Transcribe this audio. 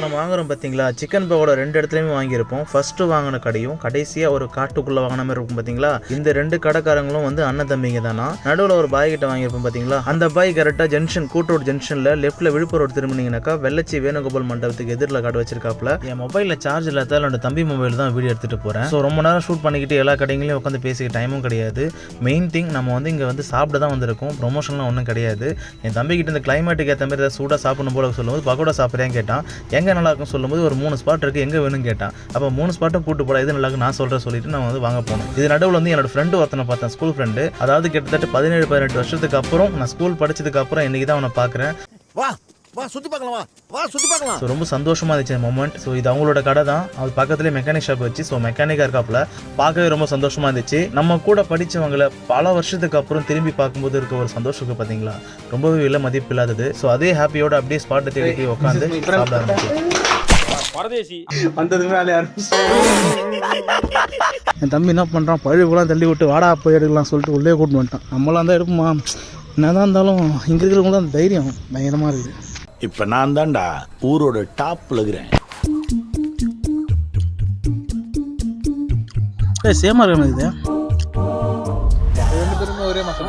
இப்போ நம்ம வாங்குறோம் பார்த்தீங்களா, சிக்கன் பகோடா 2 இடத்துலையுமே வாங்கியிருப்போம். ஃபர்ஸ்ட்டு வாங்கின கடையும் கடைசியாக ஒரு காட்டுக்குள்ளே வாங்கின மாதிரி இருக்கும் பார்த்தீங்களா. இந்த 2 கடைக்காரங்களும் வந்து அண்ணன் தம்பிங்க தானா. நடுவில் ஒரு பாய் கிட்ட வாங்கியிருப்போம் பார்த்தீங்களா. அந்த பாய் கரெக்டாக ஜங்ஷன் கூட்டோட ஜங்ஷனில் லெஃப்ட்டில் விழுப்புரம் ரோடு திரும்பினீங்கன்னாக்கா வெள்ளச்சி வேணுகோபால் மண்டபத்துக்கு எதிரில் கடை வச்சிருக்காப்புல. என் மொபைலில் சார்ஜ் இல்லாதால என்னோட தம்பி மொபைல் தான் வீடியோ எடுத்துகிட்டு போகிறேன். ஸோ ரொம்ப நேரம் ஷூட் பண்ணிக்கிட்டு எல்லா கடைகளையும் உட்காந்து பேசிக்க டைமும் கிடையாது. மெயின் திங் நம்ம வந்து இங்கே வந்து சாப்பிட தான் வந்திருக்கோம். ப்ரொமோஷன்லாம் ஒன்றும் கிடையாது. என் தம்பிக்கிட்ட இந்த கிளைமேட்டுக்கு ஏற்ற மாதிரி சூடாக சாப்பிடணும் போல சொல்லும்போது பகோடா சாப்பிட்றேன்னு கேட்டான். எங்கே நல்லா இருக்கும் சொல்லும்போது ஒரு 3 ஸ்பாட் இருக்குது, எங்கே வேணும்னு கேட்டான். அப்போ 3 ஸ்பாட்டும் கூட்டு போட எது நல்லா இருக்கு நான் சொல்கிறேன் சொல்லிட்டு நான் வந்து வாங்க போனோம். இது நடுவில் வந்து என்னோட ஃப்ரெண்டு ஒருத்தனை பார்த்தேன், ஸ்கூல் ஃப்ரெண்டு. அதாவது கிட்டத்தட்ட 17-18 வருஷத்துக்கு அப்புறம் நான் ஸ்கூல் படிச்சதுக்கு அப்புறம் இன்னைக்கு தான் அவனை பார்க்குறேன். ரொம்ப சந்தோஷமா இருந்துச்சு அந்த மொமெண்ட். ஸோ இது அவங்களோட கடை தான். அது பக்கத்துலேயே மெக்கானிக் ஷாப் வச்சு, ஸோ மெக்கானிக்காக இருக்காப்புல. பார்க்கவே ரொம்ப சந்தோஷமா இருந்துச்சு. நம்ம கூட படித்தவங்களை பல வருஷத்துக்கு அப்புறம் திரும்பி பார்க்கும்போது இருக்க ஒரு சந்தோஷம் பார்த்தீங்களா, ரொம்பவே விலை மதிப்பு இல்லாதது. ஸோ அதே ஹாப்பியோட அப்படியே ஸ்பாட்டை தேடி போய் உட்காந்து சாப்பிட ஆரம்பிச்சு. என் தம்பி என்ன பண்ணுறான், பழுவுலாம் தள்ளி விட்டு வாடா போய் எடுக்கலாம் சொல்லிட்டு உள்ளே கூட்டு வந்துட்டான். நம்மளாம் தான் எடுப்போமா, என்னதான் இருந்தாலும் இங்கே இருக்கிறவங்க தான் தைரியம் பயங்கரமாக இருக்குது. இப்ப நான் தான்டா ஊரோட டாப்ல இருக்கிறேன். சேமா இருக்கணும் இது. ஒரே மாசம்